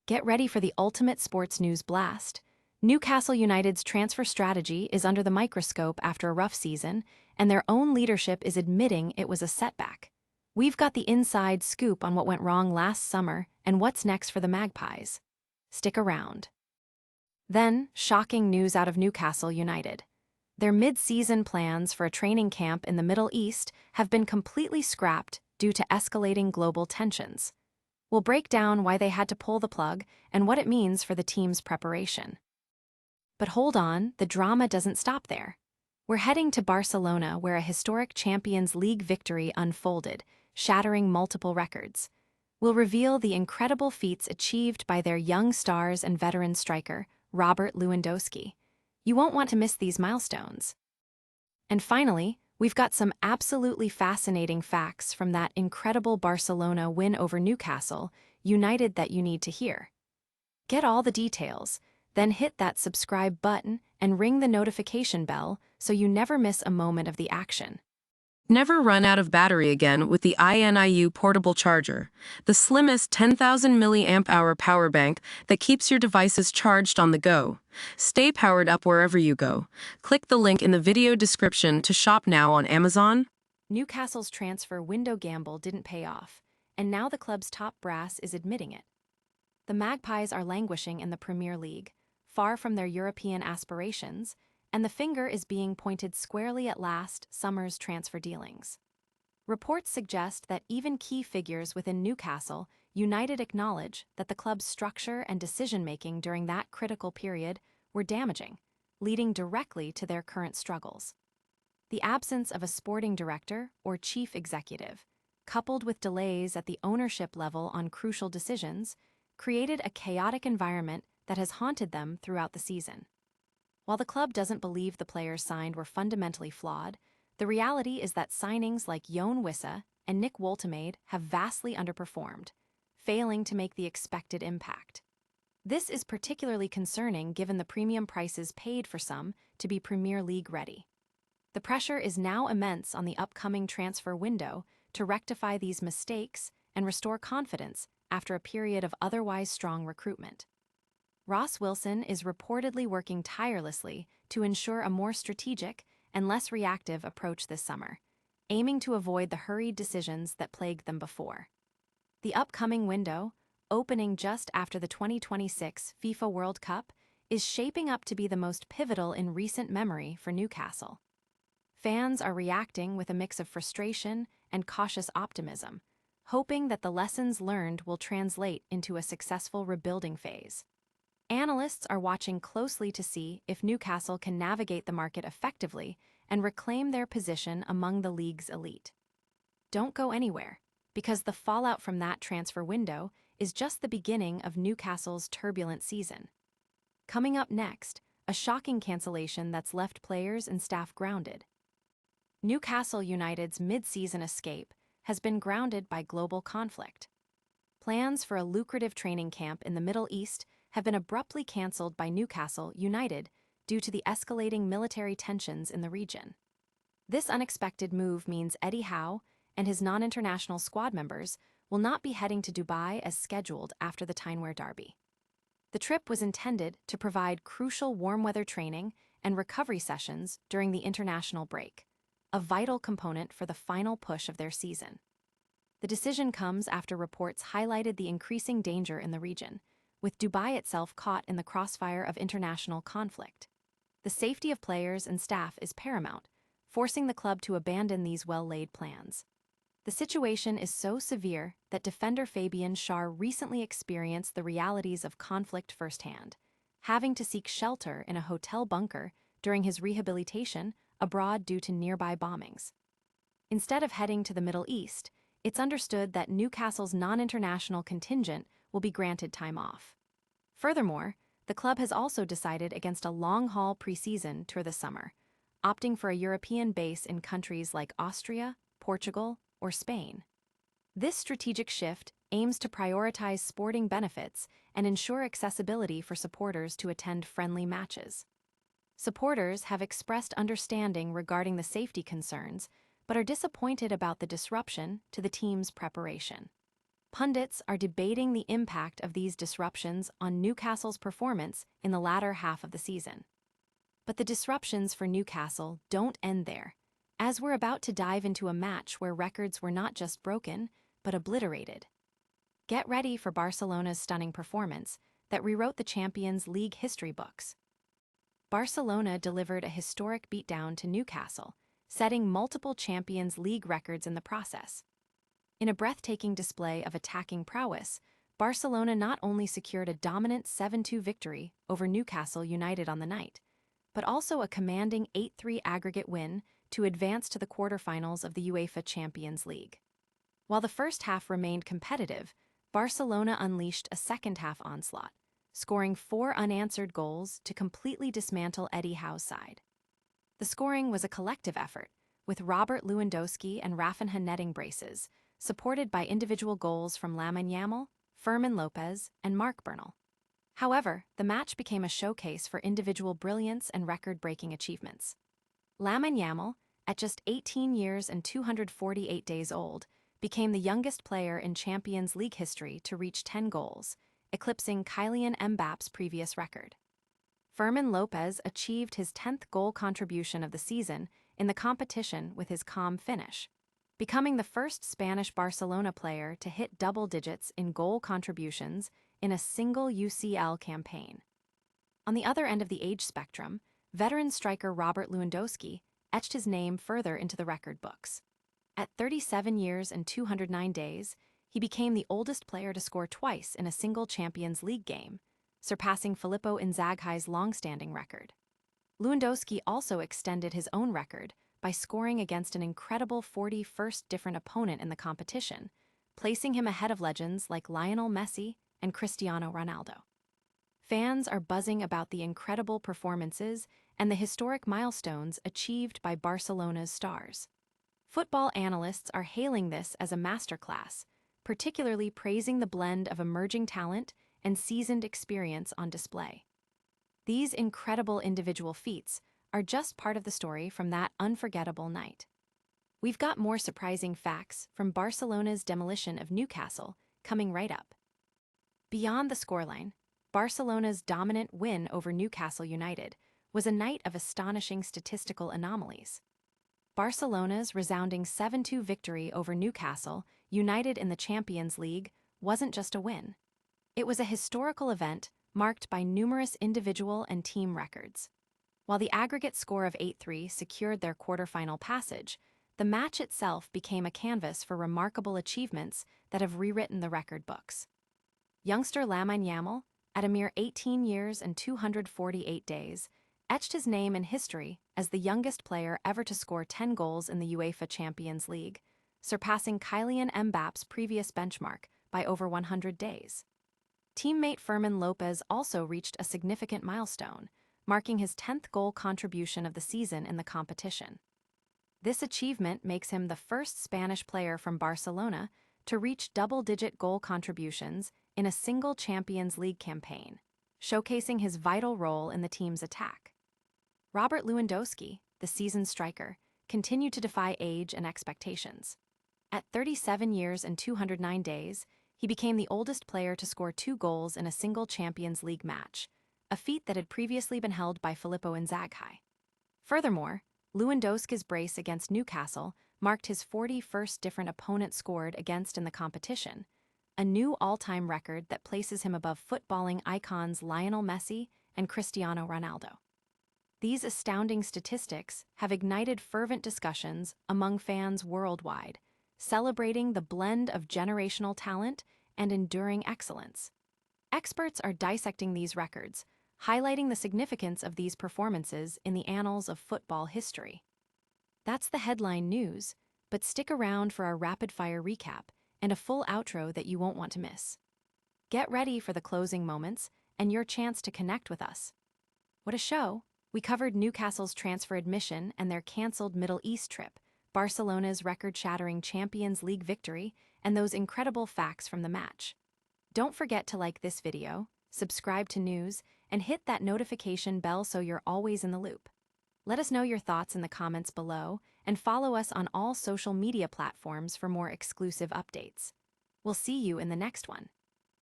Get ready for the ultimate sports news blast. Newcastle United's transfer strategy is under the microscope after a rough season, and their own leadership is admitting it was a setback. We've got the inside scoop on what went wrong last summer and what's next for the Magpies. Stick around. Then, shocking news out of Newcastle United. Their mid-season plans for a training camp in the Middle East have been completely scrapped due to escalating global tensions. We'll break down why they had to pull the plug and what it means for the team's preparation. But hold on, the drama doesn't stop there. We're heading to Barcelona, where a historic Champions League victory unfolded, shattering multiple records. We'll reveal the incredible feats achieved by their young stars and veteran striker, Robert Lewandowski. You won't want to miss these milestones. And finally, we've got some absolutely fascinating facts from that incredible Barcelona win over Newcastle United that you need to hear. Get all the details, then hit that subscribe button and ring the notification bell so you never miss a moment of the action. Never run out of battery again with the INIU portable charger, the slimmest 10,000 mAh power bank that keeps your devices charged on the go. Stay powered up wherever you go. Click the link in the video description to shop now on Amazon. Newcastle's transfer window gamble didn't pay off, and now the club's top brass is admitting it. The Magpies are languishing in the Premier League, far from their European aspirations, and the finger is being pointed squarely at last summer's transfer dealings. Reports suggest that even key figures within Newcastle United acknowledge that the club's structure and decision-making during that critical period were damaging, leading directly to their current struggles. The absence of a sporting director or chief executive, coupled with delays at the ownership level on crucial decisions, created a chaotic environment that has haunted them throughout the season. While the club doesn't believe the players signed were fundamentally flawed, the reality is that signings like Yoane Wissa and Nick Woltemade have vastly underperformed, failing to make the expected impact. This is particularly concerning given the premium prices paid for some to be Premier League ready. The pressure is now immense on the upcoming transfer window to rectify these mistakes and restore confidence after a period of otherwise strong recruitment. Ross Wilson is reportedly working tirelessly to ensure a more strategic and less reactive approach this summer, aiming to avoid the hurried decisions that plagued them before. The upcoming window, opening just after the 2026 FIFA World Cup, is shaping up to be the most pivotal in recent memory for Newcastle. Fans are reacting with a mix of frustration and cautious optimism, hoping that the lessons learned will translate into a successful rebuilding phase. Analysts are watching closely to see if Newcastle can navigate the market effectively and reclaim their position among the league's elite. Don't go anywhere, because the fallout from that transfer window is just the beginning of Newcastle's turbulent season. Coming up next, a shocking cancellation that's left players and staff grounded. Newcastle United's mid-season escape has been grounded by global conflict. Plans for a lucrative training camp in the Middle East have been abruptly cancelled by Newcastle United due to the escalating military tensions in the region. This unexpected move means Eddie Howe and his non-international squad members will not be heading to Dubai as scheduled after the Tyne-Wear Derby. The trip was intended to provide crucial warm-weather training and recovery sessions during the international break, a vital component for the final push of their season. The decision comes after reports highlighted the increasing danger in the region, with Dubai itself caught in the crossfire of international conflict. The safety of players and staff is paramount, forcing the club to abandon these well-laid plans. The situation is so severe that defender Fabian Schär recently experienced the realities of conflict firsthand, having to seek shelter in a hotel bunker during his rehabilitation abroad due to nearby bombings. Instead of heading to the Middle East, it's understood that Newcastle's non-international contingent will be granted time off. Furthermore, the club has also decided against a long-haul preseason tour this summer, opting for a European base in countries like Austria, Portugal, or Spain. This strategic shift aims to prioritize sporting benefits and ensure accessibility for supporters to attend friendly matches. Supporters have expressed understanding regarding the safety concerns, but are disappointed about the disruption to the team's preparation. Pundits are debating the impact of these disruptions on Newcastle's performance in the latter half of the season. But the disruptions for Newcastle don't end there, as we're about to dive into a match where records were not just broken, but obliterated. Get ready for Barcelona's stunning performance that rewrote the Champions League history books. Barcelona delivered a historic beatdown to Newcastle, setting multiple Champions League records in the process. In a breathtaking display of attacking prowess, Barcelona not only secured a dominant 7-2 victory over Newcastle United on the night, but also a commanding 8-3 aggregate win to advance to the quarterfinals of the UEFA Champions League. While the first half remained competitive, Barcelona unleashed a second-half onslaught, scoring 4 unanswered goals to completely dismantle Eddie Howe's side. The scoring was a collective effort, with Robert Lewandowski and Rafinha netting braces, supported by individual goals from Lamine Yamal, Fermin Lopez, and Marc Bernal. However, the match became a showcase for individual brilliance and record-breaking achievements. Lamine Yamal, at just 18 years and 248 days old, became the youngest player in Champions League history to reach 10 goals, eclipsing Kylian Mbappe's previous record. Fermin Lopez achieved his 10th goal contribution of the season in the competition with his calm finish, becoming the first Spanish Barcelona player to hit double digits in goal contributions in a single UCL campaign. On the other end of the age spectrum, veteran striker Robert Lewandowski etched his name further into the record books. At 37 years and 209 days, he became the oldest player to score twice in a single Champions League game, surpassing Filippo Inzaghi's long-standing record. Lewandowski also extended his own record by scoring against an incredible 41st different opponent in the competition, placing him ahead of legends like Lionel Messi and Cristiano Ronaldo. Fans are buzzing about the incredible performances and the historic milestones achieved by Barcelona's stars. Football analysts are hailing this as a masterclass, particularly praising the blend of emerging talent and seasoned experience on display. These incredible individual feats are just part of the story from that unforgettable night. We've got more surprising facts from Barcelona's demolition of Newcastle coming right up. Beyond the scoreline, Barcelona's dominant win over Newcastle United was a night of astonishing statistical anomalies. Barcelona's resounding 7-2 victory over Newcastle United in the Champions League wasn't just a win. It was a historical event marked by numerous individual and team records. While the aggregate score of 8-3 secured their quarterfinal passage, the match itself became a canvas for remarkable achievements that have rewritten the record books. Youngster Lamine Yamal, at a mere 18 years and 248 days, etched his name in history as the youngest player ever to score 10 goals in the UEFA Champions League, surpassing Kylian Mbappe's previous benchmark by over 100 days. Teammate Fermin Lopez also reached a significant milestone, marking his 10th goal contribution of the season in the competition. This achievement makes him the first Spanish player from Barcelona to reach double-digit goal contributions in a single Champions League campaign, showcasing his vital role in the team's attack. Robert Lewandowski, the seasoned striker, continued to defy age and expectations. At 37 years and 209 days, he became the oldest player to score 2 goals in a single Champions League match, a feat that had previously been held by Filippo Inzaghi. Furthermore, Lewandowski's brace against Newcastle marked his 41st different opponent scored against in the competition, a new all-time record that places him above footballing icons Lionel Messi and Cristiano Ronaldo. These astounding statistics have ignited fervent discussions among fans worldwide, celebrating the blend of generational talent and enduring excellence. Experts are dissecting these records, highlighting the significance of these performances in the annals of football history. That's the headline news, but stick around for our rapid-fire recap and a full outro that you won't want to miss. Get ready for the closing moments and your chance to connect with us. What a show! We covered Newcastle's transfer admission and their cancelled Middle East trip, Barcelona's record-shattering Champions League victory, and those incredible facts from the match. Don't forget to like this video, subscribe to news, and hit that notification bell so you're always in the loop. Let us know your thoughts in the comments below, and follow us on all social media platforms for more exclusive updates. We'll see you in the next one.